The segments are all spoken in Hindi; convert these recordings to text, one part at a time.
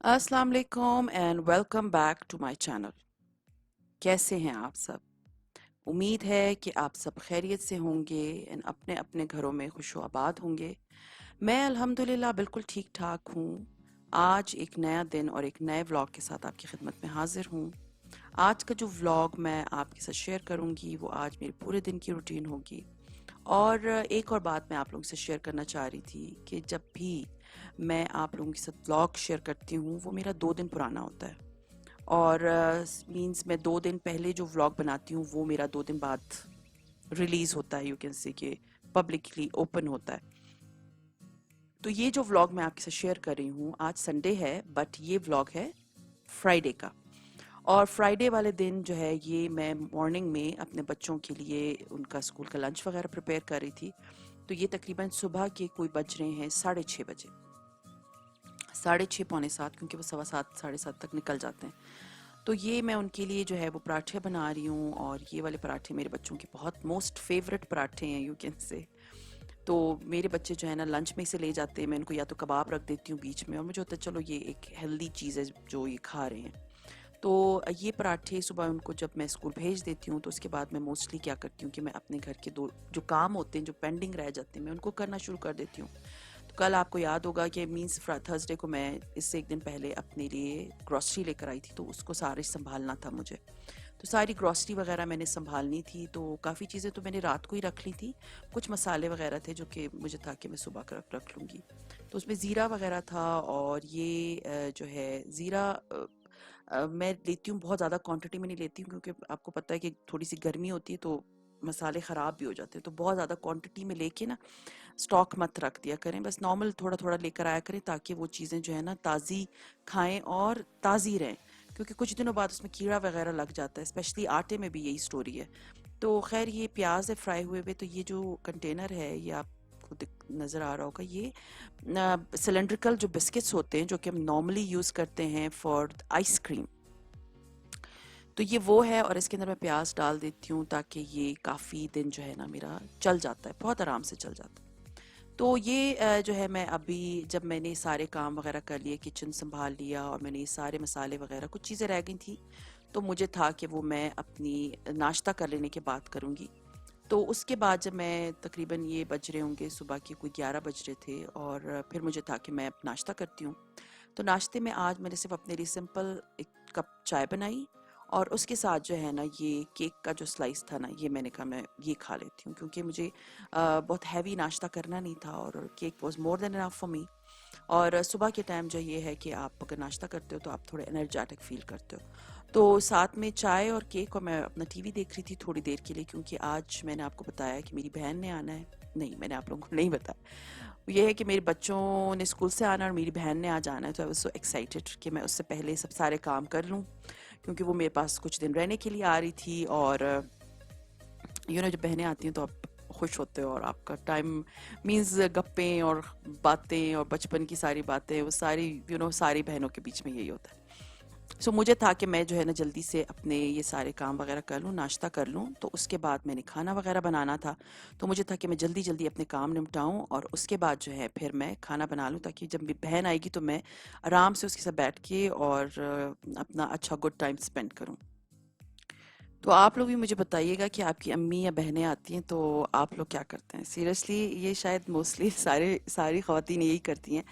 अस्सलाम वालेकुम and welcome back to my channel. कैसे हैं आप सब? उम्मीद है कि आप सब खैरियत से होंगे एंड अपने अपने घरों में खुशो आबाद होंगे। मैं अल्हम्दुलिल्लाह बिल्कुल ठीक ठाक हूँ। आज एक नया दिन और एक नए व्लॉग के साथ आपकी खिदमत में हाजिर हूँ। आज का जो व्लॉग मैं आपके साथ शेयर करूँगी वो आज मेरे पूरे दिन की रूटीन होगी। और एक और बात मैं आप लोगों से शेयर करना चाह रही थी कि जब भी मैं आप लोगों के साथ व्लॉग शेयर करती हूँ वो मेरा 2 दिन पुराना होता है। और मींस मैं 2 दिन पहले जो व्लॉग बनाती हूँ वो मेरा 2 दिन बाद रिलीज होता है, यू कैन से कि पब्लिकली ओपन होता है। तो ये जो व्लॉग मैं आपके साथ शेयर कर रही हूँ, आज संडे है बट ये व्लॉग है फ्राइडे का। और फ्राइडे वाले दिन जो है ये मैं मॉर्निंग में अपने बच्चों के लिए उनका स्कूल का लंच वगैरह प्रिपेयर कर रही थी। तो ये तकरीबन सुबह के कोई बज रहे हैं 6:30 बजे, 6:30 पौने 7, क्योंकि वो 7:15 7:30 तक निकल जाते हैं। तो ये मैं उनके लिए जो है वो पराठे बना रही हूँ और ये वाले पराठे मेरे बच्चों के बहुत मोस्ट फेवरेट पराठे हैं, यू कैन से। तो मेरे बच्चे जो है ना लंच में से ले जाते हैं, मैं इनको या तो कबाब रख देती हूँ बीच में और मुझे होता है चलो ये एक हेल्दी चीज़ है जो ये खा रहे हैं। तो ये पराठे सुबह उनको जब मैं स्कूल भेज देती हूँ तो उसके बाद मैं मोस्टली क्या करती हूँ कि मैं अपने घर के दो जो काम होते हैं जो पेंडिंग रह जाते हैं मैं उनको करना शुरू कर देती हूँ। तो कल आपको याद होगा कि मीन्स थर्सडे को मैं इससे एक दिन पहले अपने लिए ग्रॉसरी लेकर आई थी, तो उसको सारे संभालना था मुझे। तो सारी ग्रॉसरी वगैरह मैंने संभालनी थी, तो काफ़ी चीज़ें तो मैंने रात को ही रख ली थी। कुछ मसाले वगैरह थे जो कि मुझे था कि मैं सुबह रख लूँगी। तो उसमें ज़ीरा वगैरह था और ये जो है ज़ीरा मैं लेती हूँ बहुत ज़्यादा क्वांटिटी में नहीं लेती हूँ, क्योंकि आपको पता है कि थोड़ी सी गर्मी होती है तो मसाले ख़राब भी हो जाते हैं। तो बहुत ज़्यादा क्वांटिटी में लेके ना स्टॉक मत रख दिया करें, बस नॉर्मल थोड़ा थोड़ा लेकर आया करें ताकि वो चीज़ें जो है ना ताज़ी खाएं और ताज़ी रहें। क्योंकि कुछ दिनों बाद उसमें कीड़ा वगैरह लग जाता है, स्पेशली आटे में भी यही स्टोरी है। तो खैर ये प्याज है फ्राई हुए हुए। तो ये जो कंटेनर है ये आपको नज़र आ रहा होगा, ये सिलेंड्रिकल जो बिस्किट्स होते हैं जो कि हम नॉर्मली यूज़ करते हैं फॉर आइसक्रीम, तो ये वो है। और इसके अंदर मैं प्याज डाल देती हूँ ताकि ये काफ़ी दिन जो है ना मेरा चल जाता है, बहुत आराम से चल जाता है। तो ये जो है मैं अभी जब मैंने सारे काम वगैरह कर लिए, किचन संभाल लिया और मैंने ये सारे मसाले वगैरह कुछ चीज़ें रह गई थी, तो मुझे था कि वो मैं अपनी नाश्ता कर लेने के बाद करूँगी। तो उसके बाद जब मैं तकरीबन ये बज रहे होंगे सुबह के कोई 11 बज रहे थे और फिर मुझे था कि मैं नाश्ता करती हूँ। तो नाश्ते में आज मैंने सिर्फ अपने लिए सिंपल एक कप चाय बनाई और उसके साथ जो है ना ये केक का जो स्लाइस था ना, ये मैंने कहा मैं ये खा लेती हूँ, क्योंकि मुझे बहुत हैवी नाश्ता करना नहीं था और cake was more than enough for me. और सुबह के टाइम जो ये है कि आप अगर नाश्ता करते हो तो आप थोड़े एनर्जेटिक फील करते हो। तो साथ में चाय और केक, और मैं अपना टीवी देख रही थी थोड़ी देर के लिए, क्योंकि आज मैंने आपको बताया कि मेरी बहन ने आना है। नहीं, मैंने आप लोगों को नहीं बताया। ये है कि मेरे बच्चों ने स्कूल से आना और मेरी बहन ने आज आना है, तो आई वाज सो एक्साइटेड कि मैं उससे पहले सब सारे काम कर लूँ, क्योंकि वो मेरे पास कुछ दिन रहने के लिए आ रही थी। और जब बहनें आती हैं तो आप खुश होते हो और आपका टाइम मीन्स गप्पें और बातें और बचपन की सारी बातें, वो सारी सारी बहनों के बीच में यही होता है। सो मुझे था कि मैं जो है ना जल्दी से अपने ये सारे काम वगैरह कर लूँ, नाश्ता कर लूँ। तो उसके बाद मैंने खाना वगैरह बनाना था, तो मुझे था कि मैं जल्दी जल्दी अपने काम निपटाऊँ और उसके बाद जो है फिर मैं खाना बना लूँ, ताकि जब मेरी बहन आएगी तो मैं आराम से उसके साथ बैठ के और अपना अच्छा गुड टाइम स्पेंड करूँ। तो आप लोग भी मुझे बताइएगा कि आपकी अम्मी या बहनें आती हैं तो आप लोग क्या करते हैं? सीरियसली ये शायद मोस्टली सारी ख़वातीन यही करती हैं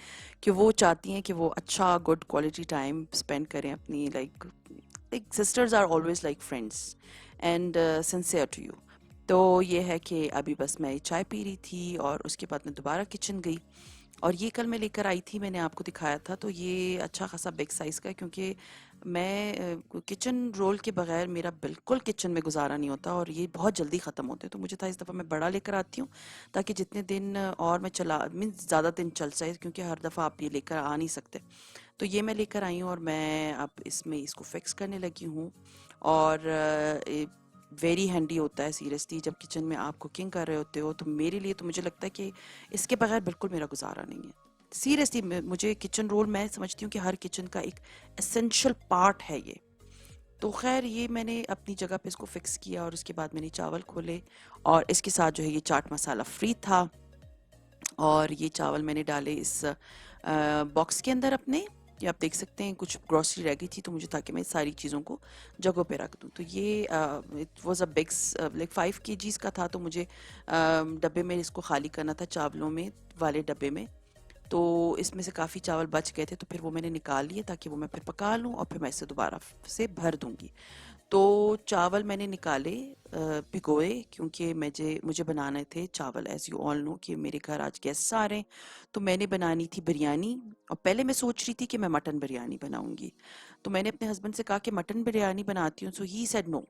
कि वो चाहती हैं कि वो अच्छा गुड क्वालिटी टाइम स्पेंड करें अपनी, like like sisters are always like friends and sincere to you. तो ये है कि अभी बस मैं चाय पी रही थी और उसके बाद मैं दोबारा किचन गई। और ये कल मैं लेकर आई थी, मैंने आपको दिखाया था, तो ये अच्छा खासा बिग साइज़ का है, क्योंकि मैं किचन रोल के बगैर मेरा बिल्कुल किचन में गुजारा नहीं होता और ये बहुत जल्दी ख़त्म होते हैं। तो मुझे था इस दफ़ा मैं बड़ा लेकर आती हूँ, ताकि जितने दिन और मैं चला मीन ज़्यादा दिन चल जाए, क्योंकि हर दफ़ा आप ये लेकर आ नहीं सकते। तो ये मैं लेकर आई हूँ और मैं अब इसमें इसको फिक्स करने लगी हूँ। और वेरी हैंडी होता है सीरियसली, जब किचन में आप कुकिंग कर रहे होते हो, तो मेरे लिए तो मुझे लगता है कि इसके बगैर बिल्कुल मेरा गुजारा नहीं है। सीरियसली मुझे किचन रोल, मैं समझती हूँ कि हर किचन का एक एसेंशियल पार्ट है ये। तो खैर ये मैंने अपनी जगह पे इसको फिक्स किया और उसके बाद मैंने चावल खोले और इसके साथ जो है ये चाट मसाला फ्री था। और ये चावल मैंने डाले इस बॉक्स के अंदर अपने, ये आप देख सकते हैं कुछ ग्रॉसरी रह गई थी तो मुझे, ताकि मैं सारी चीज़ों को जगह पे रख दूँ। तो ये it was a big like 5 kgs का था, तो मुझे डब्बे में इसको खाली करना था, चावलों में वाले डब्बे में। तो इसमें से काफ़ी चावल बच गए थे, तो फिर वो मैंने निकाल लिए ताकि वो मैं फिर पका लूँ और फिर मैं इसे दोबारा से भर दूँगी। तो चावल मैंने निकाले, भिगोए, क्योंकि मुझे मुझे बनाने थे चावल। एज़ यू ऑल नो कि मेरे घर आज गेस्ट आ रहे हैं, तो मैंने बनानी थी बिरयानी। और पहले मैं सोच रही थी कि मैं मटन बिरयानी बनाऊंगी, तो मैंने अपने हस्बैंड से कहा कि मटन बिरयानी बनाती हूँ, so he said no,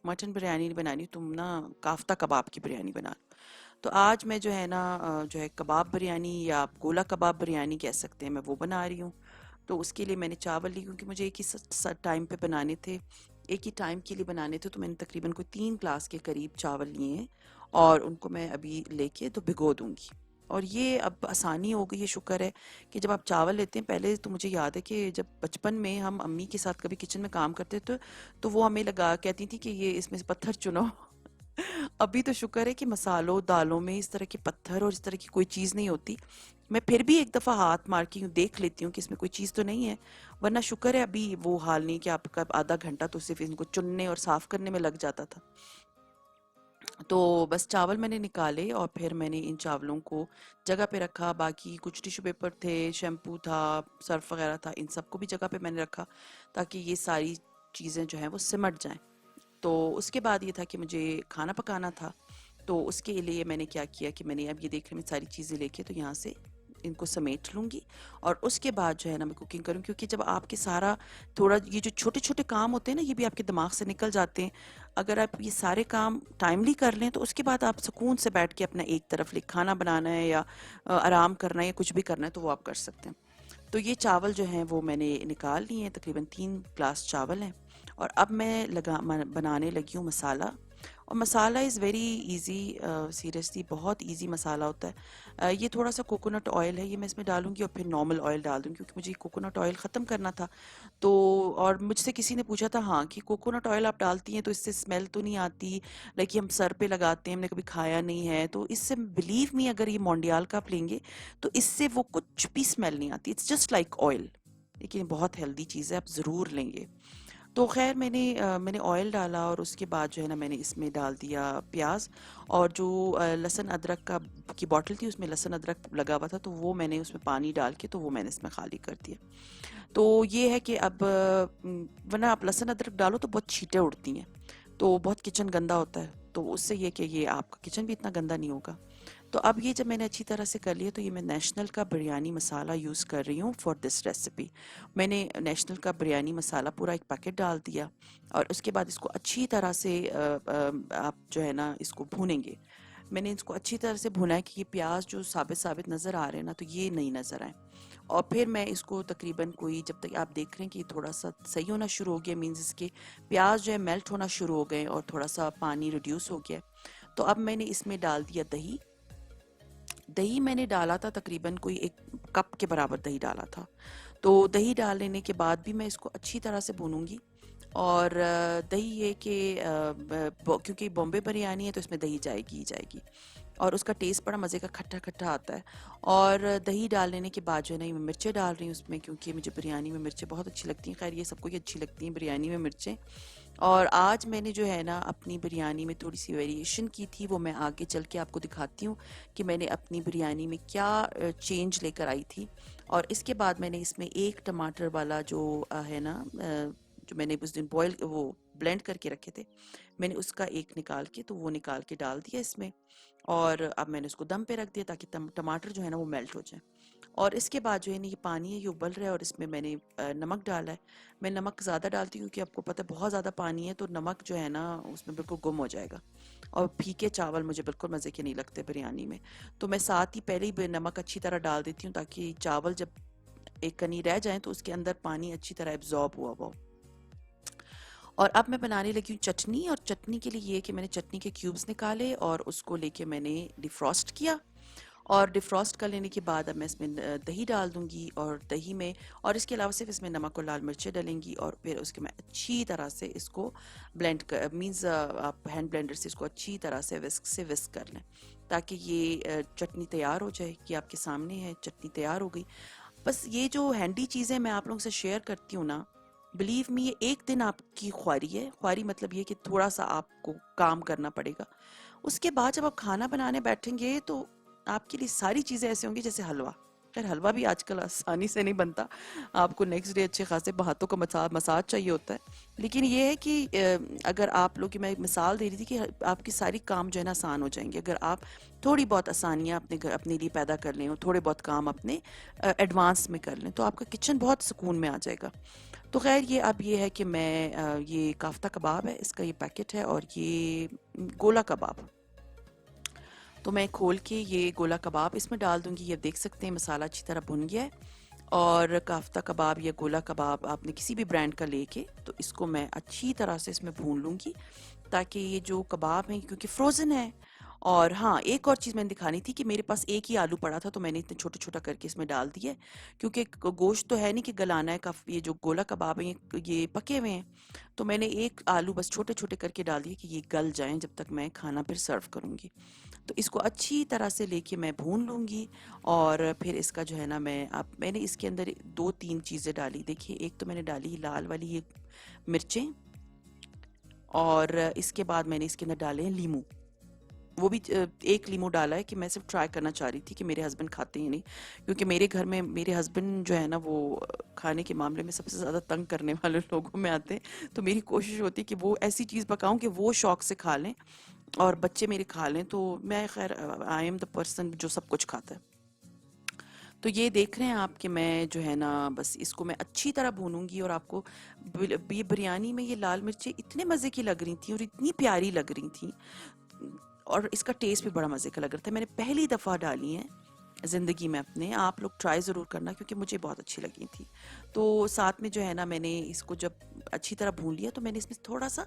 mutton biryani नहीं बनानी, तुम ना काफ्ता कबाब की बिरयानी बना लो। तो आज मैं जो है ना जो है कबाब बिरयानी, या आप गोला कबाब बिरयानी कह सकते हैं, मैं वो बना रही हूँ। तो उसके लिए मैंने चावल ली, क्योंकि मुझे एक ही टाइम पे बनाने थे, एक ही टाइम के लिए बनाने थे। तो मैंने तकरीबन कोई 3 ग्लास के करीब चावल लिए हैं, और उनको मैं अभी लेके तो भिगो दूंगी। और ये अब आसानी हो गई है, शुक्र है, कि जब आप चावल लेते हैं, पहले तो मुझे याद है कि जब बचपन में हम अम्मी के साथ कभी किचन में काम करते थे, तो वो हमें लगा कहती थी कि ये इसमें से पत्थर चुनो। अभी तो शुक्र है कि मसालों दालों में इस तरह के पत्थर और इस तरह की कोई चीज़ नहीं होती। मैं फिर भी एक दफ़ा हाथ मार के यूँ देख लेती हूँ कि इसमें कोई चीज़ तो नहीं है, वरना शुक्र है अभी वो हाल नहीं कि आपका आधा घंटा तो सिर्फ इनको चुनने और साफ़ करने में लग जाता था। तो बस चावल मैंने निकाले और फिर मैंने इन चावलों को जगह पे रखा। बाकी कुछ टिश्यू पेपर थे, शैम्पू था, सर्फ वगैरह था, इन सबको भी जगह पे मैंने रखा, ताकि ये सारी चीज़ें जो हैं वो सिमट जाएं। तो उसके बाद ये था कि मुझे खाना पकाना था। तो उसके लिए मैंने क्या किया कि मैंने अब ये देख रही मैं सारी चीज़ें लेके तो यहाँ से इनको समेट लूँगी, और उसके बाद जो है ना मैं कुकिंग करूँ, क्योंकि जब आपके सारा थोड़ा ये जो छोटे छोटे काम होते हैं ना, ये भी आपके दिमाग से निकल जाते हैं। अगर आप ये सारे काम टाइमली कर लें, तो उसके बाद आप सुकून से बैठ के अपना एक तरफ ले खाना बनाना है, या आराम करना है, या कुछ भी करना है, तो वो आप कर सकते हैं। तो ये चावल जो हैं वो मैंने निकाल लिए हैं, तकरीबन 3 ग्लास चावल हैं। और अब मैं बनाने लगी हूँ मसाला। और मसाला इज़ वेरी इजी, सीरियसली बहुत इजी मसाला होता है। ये थोड़ा सा कोकोनट ऑयल है, ये मैं इसमें डालूंगी, और फिर नॉर्मल ऑयल डाल दूंगी, क्योंकि मुझे कोकोनट ऑयल ख़त्म करना था। तो और मुझसे किसी ने पूछा था, हाँ, कि कोकोनट ऑयल आप डालती हैं तो इससे स्मेल तो नहीं आती, लाइक हम सर पे लगाते हैं, हमने कभी खाया नहीं है, तो इससे बिलीव मी, अगर ये मोंडियाल का आप लेंगे तो इससे वो कुछ भी स्मेल नहीं आती, इट्स जस्ट लाइक ऑयल। लेकिन बहुत हेल्दी चीज़ है, आप ज़रूर लेंगे। तो ख़ैर मैंने ऑयल डाला, और उसके बाद जो है ना मैंने इसमें डाल दिया प्याज। और जो लहसुन अदरक का की बॉटल थी, उसमें लहसुन अदरक लगा हुआ था, तो वो मैंने उसमें पानी डाल के तो वो मैंने इसमें खाली कर दिया। तो ये है कि अब वरना आप लहसुन अदरक डालो तो बहुत छींटें उड़ती हैं, तो बहुत किचन गंदा होता है। तो उससे ये कि ये आपका किचन भी इतना गंदा नहीं होगा। तो अब ये जब मैंने अच्छी तरह से कर लिया, तो ये मैं नेशनल का बिरयानी मसाला यूज़ कर रही हूँ फॉर दिस रेसिपी। मैंने नेशनल का बिरयानी मसाला पूरा एक पैकेट डाल दिया, और उसके बाद इसको अच्छी तरह से आप जो है ना इसको भूनेंगे। मैंने इसको अच्छी तरह से भुना है कि ये प्याज जो साबित साबित नज़र आ रहे हैं ना, तो ये नहीं नज़र आए। और फिर मैं इसको तकरीबन कोई, जब तक आप देख रहे हैं कि थोड़ा सा सही होना शुरू हो गया, मीन्स इसके प्याज जो है मेल्ट होना शुरू हो गए और थोड़ा सा पानी रिड्यूस हो गया, तो अब मैंने इसमें डाल दिया दही। दही मैंने डाला था तकरीबन कोई 1 कप के बराबर दही डाला था। तो दही डाल लेने के बाद भी मैं इसको अच्छी तरह से भूनूंगी। और दही ये कि क्योंकि बॉम्बे बिरयानी है तो इसमें दही जाएगी ही जाएगी, और उसका टेस्ट बड़ा मज़े का खट्टा खट्टा आता है। और दही डाल लेने के बाद जो है ना, ये मैं मिर्चें डाल रही हूँ उसमें, क्योंकि मुझे बिरयानी में मिर्चें बहुत अच्छी लगती हैं। खैर ये सबको ही अच्छी लगती हैं बिरयानी में मिर्चें। और आज मैंने जो है ना अपनी बिरयानी में थोड़ी सी वेरिएशन की थी, वो मैं आगे चल के आपको दिखाती हूँ कि मैंने अपनी बिरयानी में क्या चेंज लेकर आई थी। और इसके बाद मैंने इसमें एक टमाटर वाला जो है ना जो मैंने उस दिन बॉयल वो ब्लेंड करके रखे थे, मैंने उसका एक निकाल के तो वो निकाल के डाल दिया इसमें। और अब मैंने उसको दम पे रख दिया ताकि टमाटर जो है ना वो मेल्ट हो जाए। और इसके बाद जो है ना ये पानी है ये उबल रहा है, और इसमें मैंने नमक डाला है। मैं नमक ज़्यादा डालती हूँ, क्योंकि आपको पता है बहुत ज़्यादा पानी है तो नमक जो है ना उसमें बिल्कुल गुम हो जाएगा, और फीके चावल मुझे बिल्कुल मज़े के नहीं लगते बिरयानी में। तो मैं साथ ही पहले ही नमक अच्छी तरह डाल देती हूँ, ताकि चावल जब एक कनी रह जाए तो उसके अंदर पानी अच्छी तरह एब्जॉर्ब हुआ हुआ हो। और अब मैं बनाने लगी हूँ चटनी। और चटनी के लिए ये कि मैंने चटनी के क्यूब्स निकाले और उसको लेके मैंने डिफ्रॉस्ट किया। और डिफ्रॉस्ट कर लेने के बाद अब मैं इसमें दही डाल दूंगी, और दही में और इसके अलावा सिर्फ इसमें नमक और लाल मिर्चें डलेंगी, और फिर उसके मैं अच्छी तरह से इसको ब्लेंड कर मीन्स आप हैंड ब्लेंडर से इसको अच्छी तरह से विस्क कर लें, ताकि ये चटनी तैयार हो जाए। कि आपके सामने है चटनी तैयार हो गई। बस ये जो हैंडी चीज़ें मैं आप लोगों से शेयर करती हूँ ना, बिलीव मी, ये एक दिन आपकी ख्वारी है। ख्वारी मतलब ये कि थोड़ा सा आपको काम करना पड़ेगा। उसके बाद जब आप खाना बनाने बैठेंगे तो आपके लिए सारी चीज़ें ऐसे होंगी जैसे हलवा। खैर हलवा भी आजकल आसानी से नहीं बनता, आपको नेक्स्ट डे अच्छे खासे हाथों का मसाज चाहिए होता है। लेकिन ये है कि अगर आप लोग की मैं एक मिसाल दे रही थी कि आपकी सारी काम जो है ना आसान हो जाएंगे अगर आप थोड़ी बहुत आसानियाँ अपने घर अपने लिए पैदा कर लें और थोड़े बहुत काम अपने एडवांस में कर लें तो आपका किचन बहुत सुकून में आ जाएगा। तो खैर ये अब ये है कि मैं ये काफ्ता कबाब है, इसका ये पैकेट है, और ये गोला कबाब। तो मैं खोल के ये गोला कबाब इसमें डाल दूंगी। ये देख सकते हैं मसाला अच्छी तरह भुन गया है। और काफ्ता कबाब या गोला कबाब आपने किसी भी ब्रांड का लेके तो इसको मैं अच्छी तरह से इसमें भून लूँगी, ताकि ये जो कबाब हैं क्योंकि फ्रोज़न है। और हाँ, एक और चीज़ मैंने दिखानी थी कि मेरे पास एक ही आलू पड़ा था तो मैंने इतने छोटा छोटा करके इसमें डाल दिया है, क्योंकि गोश्त तो है नहीं कि गलाना है। ये जो गोला कबाब है ये पके हुए हैं, तो मैंने एक आलू बस छोटे छोटे करके डाल दिए कि ये गल जाएं जब तक मैं खाना फिर सर्व करूँगी। तो इसको अच्छी तरह से लेके मैं भून लूँगी। और फिर इसका जो है ना मैंने इसके अंदर 2-3 चीज़ें डाली। देखिए, एक तो मैंने डाली लाल वाली ये मिर्चें, और इसके बाद मैंने इसके अंदर डाले हैं लीमू। वो भी एक लीमू डाला है कि मैं सिर्फ ट्राई करना चाह रही थी कि मेरे हस्बैंड खाते ही नहीं, क्योंकि मेरे घर में मेरे हस्बैंड जो है ना वो खाने के मामले में सबसे ज़्यादा तंग करने वाले लोगों में आते हैं। तो मेरी कोशिश होती है कि वो ऐसी चीज़ पकाऊं कि वो शौक से खा लें और बच्चे मेरे खा लें। तो मैं खैर आई एम द पर्सन जो सब कुछ खाता है। तो ये देख रहे हैं आप कि मैं जो है ना बस इसको मैं अच्छी तरह भूनूंगी। और आपको ये बिरयानी में ये लाल मिर्चें इतने मज़े की लग रही थी और इतनी प्यारी लग रही थी, और इसका टेस्ट भी बड़ा मज़े का लग रहा था। मैंने पहली दफ़ा डाली हैं ज़िंदगी में अपने। आप लोग ट्राई ज़रूर करना क्योंकि मुझे बहुत अच्छी लगी थी। तो साथ में जो है ना मैंने इसको जब अच्छी तरह भून लिया तो मैंने इसमें थोड़ा सा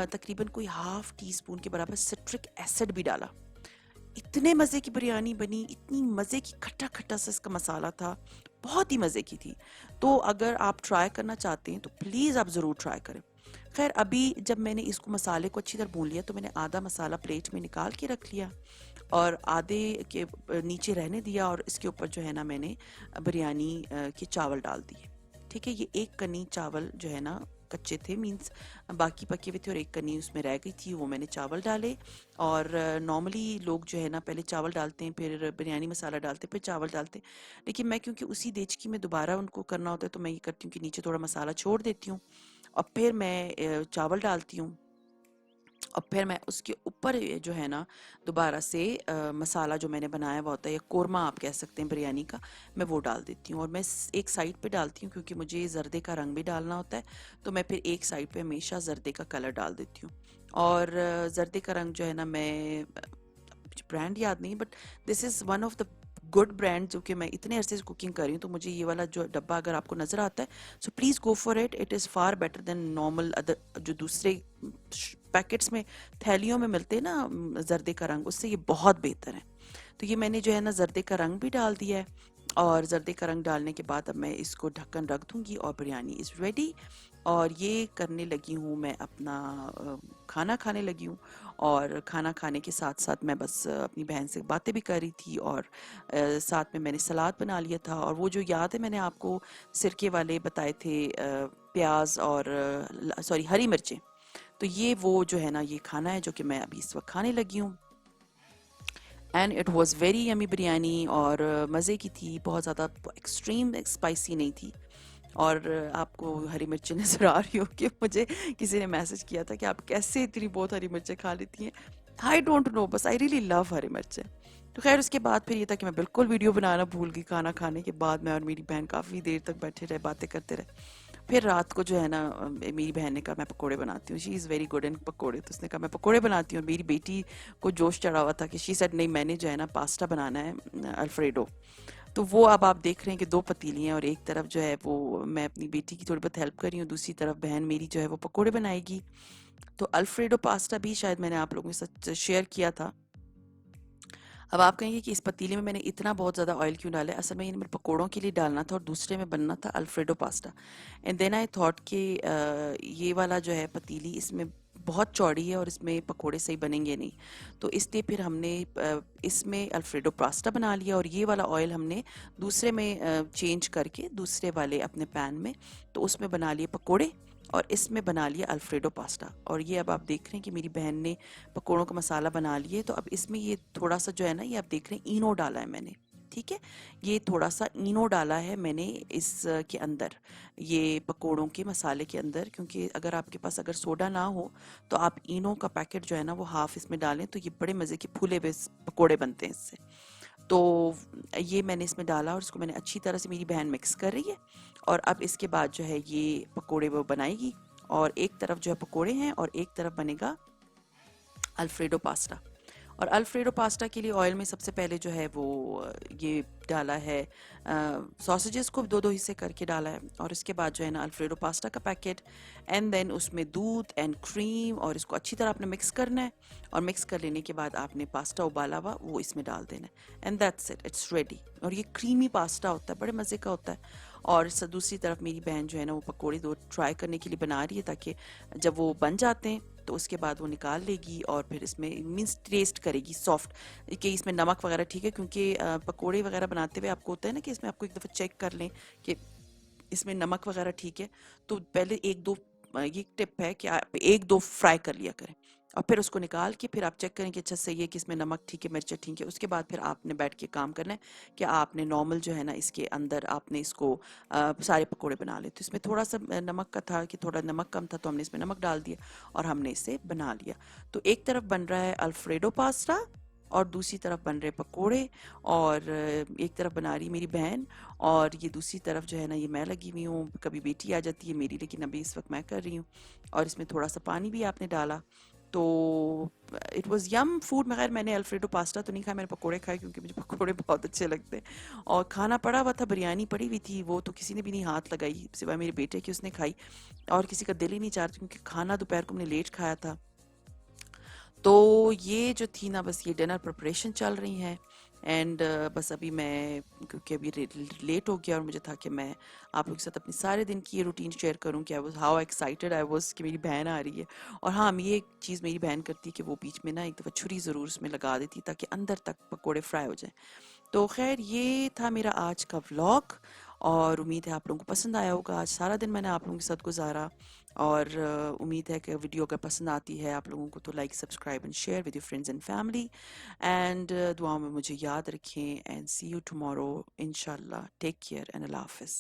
तकरीबन कोई हाफ टी स्पून के बराबर सिट्रिक एसिड भी डाला। इतने मज़े की बिरयानी बनी, इतनी मज़े की खट्टा खट्टा सा इसका मसाला था, बहुत ही मज़े की थी। तो अगर आप ट्राई करना चाहते हैं तो प्लीज़ आप ज़रूर ट्राई करें। खैर अभी जब मैंने इसको मसाले को अच्छी तरह भून लिया तो मैंने आधा मसाला प्लेट में निकाल के रख लिया और आधे के नीचे रहने दिया, और इसके ऊपर जो है ना मैंने बिरयानी के चावल डाल दिए। ठीक है, ये एक कनी चावल जो है ना कच्चे थे, मीन्स बाकी पके हुए थे, और एक कनी उसमें रह गई थी, वो मैंने चावल डाले। और नॉर्मली लोग जो है ना पहले चावल डालते हैं, फिर बिरयानी मसाला डालते हैं, फिर चावल डालते हैं। लेकिन मैं क्योंकि उसी देचकी में दोबारा उनको करना होता है तो मैं ये करती हूँ कि नीचे थोड़ा मसाला छोड़ देती हूँ और फिर मैं चावल डालती हूँ, और फिर मैं उसके ऊपर ये जो है ना दोबारा से मसाला जो मैंने बनाया हुआ होता है या कोरमा आप कह सकते हैं बिरयानी का, मैं वो डाल देती हूँ। और मैं एक साइड पे डालती हूँ क्योंकि मुझे जर्दे का रंग भी डालना होता है, तो मैं फिर एक साइड पे हमेशा जर्दे का कलर डाल देती हूँ। और जर्दे का रंग जो है ना मुझे ब्रांड याद नहीं, but this is one of the good brand, जो कि मैं इतने अरसे से कुकिंग कर रही हूँ तो मुझे ये वाला जो डब्बा अगर आपको नज़र आता है so please go for it. It is far better than normal other जो दूसरे पैकेट्स में थैलियों में मिलते हैं ना जर्दे का रंग, उससे ये बहुत बेहतर है। तो ये मैंने जो है ना जर्दे का रंग भी डाल दिया है, और जर्दे का रंग डालने के बाद अब मैं इसको ढक्कन रख दूंगी और बिरयानी इज़ रेडी। और ये करने लगी हूँ मैं अपना खाना खाने लगी हूँ। और खाना खाने के साथ साथ मैं बस अपनी बहन से बातें भी कर रही थी, और साथ में मैंने सलाद बना लिया था। और वो जो याद है मैंने आपको सिरके वाले बताए थे प्याज और सॉरी हरी मिर्चें, तो ये वो जो है ना ये खाना है जो कि मैं अभी इस वक्त खाने लगी हूँ। And it was very yummy biryani, और मज़े की थी, बहुत ज़्यादा एक्सट्रीम स्पाइसी नहीं थी। और आपको हरी मिर्चें नज़र आ रही हो कि मुझे किसी ने मैसेज किया था कि आप कैसे इतनी बहुत हरी मिर्चें खा लेती हैं। आई डोंट नो, बस आई रियली लव हरी मिर्चें। तो खैर उसके बाद फिर ये था कि मैं बिल्कुल वीडियो बनाना भूल गई। खाना खाने के बाद मैं और मेरी बहन काफ़ी देर तक बैठे रहे, बातें करते रहे। फिर रात को जो है ना मेरी बहन ने कहा मैं पकोड़े बनाती हूँ, she is very good in पकोड़े, तो उसने कहा मैं पकोड़े बनाती हूँ। और मेरी बेटी को जोश चढ़ा हुआ था कि शी सेड नहीं, मैंने जो है ना पास्ता बनाना है अल्फ्रेडो। तो वो अब आप देख रहे हैं कि दो पतीली हैं, और एक तरफ जो है वो मैं अपनी बेटी की थोड़ी बहुत हेल्प कर रही हूँ, दूसरी तरफ बहन मेरी जो है वो पकोड़े बनाएगी। तो अल्फ्रेडो पास्ता भी शायद मैंने आप लोगों के साथ शेयर किया था। अब आप कहेंगे कि इस पतीले में मैंने इतना बहुत ज़्यादा ऑयल क्यों डाला है, असल में ये मेरे पकोड़ों के लिए डालना था और दूसरे में बनना था Alfredo pasta. And then I thought कि ये वाला जो है पतीली, इसमें बहुत चौड़ी है और इसमें पकोड़े सही बनेंगे नहीं। तो इसलिए फिर हमने इसमें अल्फ्रेडो पास्ता बना लिया और ये वाला ऑयल हमने दूसरे में चेंज करके दूसरे वाले अपने पैन में, तो उसमें बना लिए पकोड़े और इसमें बना लिया अल्फ्रेडो पास्ता। और ये अब आप देख रहे हैं कि मेरी बहन ने पकोड़ों का मसाला बना लिए। तो अब इसमें ये थोड़ा सा जो है ना, ये आप देख रहे हैं इनो डाला है मैंने, ठीक है। ये थोड़ा सा इनो डाला है मैंने इस के अंदर, ये पकोड़ों के मसाले के अंदर, क्योंकि अगर आपके पास अगर सोडा ना हो तो आप इनो का पैकेट जो है ना वो हाफ इसमें डालें, तो ये बड़े मज़े के फूले हुए पकोड़े बनते हैं इससे। तो ये मैंने इसमें डाला और इसको मैंने अच्छी तरह से, मेरी बहन मिक्स कर रही है। और अब इसके बाद जो है ये पकोड़े वो बनाएगी, और एक तरफ जो है पकोड़े हैं और एक तरफ बनेगा अल्फ्रेडो पास्ता। और अल्फ्रेडो पास्ता के लिए ऑयल में सबसे पहले जो है वो ये डाला है, सॉसेजेस को दो दो हिस्से करके डाला है, और इसके बाद जो है ना अल्फ्रेडो पास्ता का पैकेट, एंड देन उसमें दूध एंड क्रीम, और इसको अच्छी तरह आपने मिक्स करना है। और मिक्स कर लेने के बाद आपने पास्ता उबाला हुआ वो इसमें डाल देना है, and that's it, it's ready. और ये क्रीमी पास्ता होता है, बड़े मज़े का होता है। और दूसरी तरफ मेरी बहन जो है ना वो पकोड़े दो ट्राई करने के लिए बना रही है, ताकि जब वो बन जाते हैं तो उसके बाद वो निकाल लेगी और फिर इसमें मीन्स टेस्ट करेगी सॉफ्ट कि इसमें नमक वगैरह ठीक है, क्योंकि पकोड़े वगैरह बनाते हुए आपको होता है ना कि इसमें आपको एक दफ़ा चेक कर लें कि इसमें नमक वगैरह ठीक है। तो पहले एक दो, ये टिप है कि आप एक दो फ्राई कर लिया करें, और फिर उसको निकाल के फिर आप चेक करें कि अच्छा सही है कि इसमें नमक ठीक है, मिर्च ठीक है। उसके बाद फिर आपने बैठ के काम करना है कि आपने नॉर्मल जो है ना इसके अंदर आपने इसको सारे पकोड़े बना ले। तो इसमें थोड़ा सा नमक का था कि थोड़ा नमक कम था, तो हमने इसमें नमक डाल दिया और हमने इसे बना लिया। तो एक तरफ बन रहा है अल्फ्रेडो पास्ता और दूसरी तरफ बन रहे पकोड़े, और एक तरफ बना रही मेरी बहन, और ये दूसरी तरफ जो है ना ये मैं लगी हुई हूँ। कभी बेटी आ जाती है मेरी, लेकिन अभी इस वक्त मैं कर रही हूँ। और इसमें थोड़ा सा पानी भी आपने डाला। तो इट वाज यम फूड। मगर मैंने अल्फ्रेडो पास्ता तो नहीं खाया, मैंने पकोड़े खाए क्योंकि मुझे पकोड़े बहुत अच्छे लगते हैं। और खाना पड़ा हुआ था, बिरयानी पड़ी हुई थी, वो तो किसी ने भी नहीं हाथ लगाई सिवाय मेरे बेटे की, उसने खाई। और किसी का दिल ही नहीं चाहता क्योंकि खाना दोपहर को हमने लेट खाया था। तो ये जो थी ना, बस ये डिनर प्रिपरेशन चल रही है। एंड बस अभी मैं, क्योंकि अभी लेट हो गया और मुझे था कि मैं आप लोगों के साथ अपने सारे दिन की ये रूटीन शेयर करूं कि I was how excited I was कि मेरी बहन आ रही है। और हाँ, ये एक चीज़ मेरी बहन करती है कि वो बीच में ना एक दफ़ा छुरी ज़रूर उसमें लगा देती ताकि अंदर तक पकोड़े फ्राई हो जाएं। तो खैर ये था मेरा आज का व्लॉग, और उम्मीद है आप लोगों को पसंद आया होगा। आज सारा दिन मैंने आप लोगों के साथ गुजारा, और उम्मीद है कि वीडियो अगर पसंद आती है आप लोगों को तो like, subscribe and share with your friends and family. And दुआओं में मुझे याद रखें, एंड सी यू टुमारो इंशाल्लाह। टेक केयर एंड अल्लाह हाफिज़।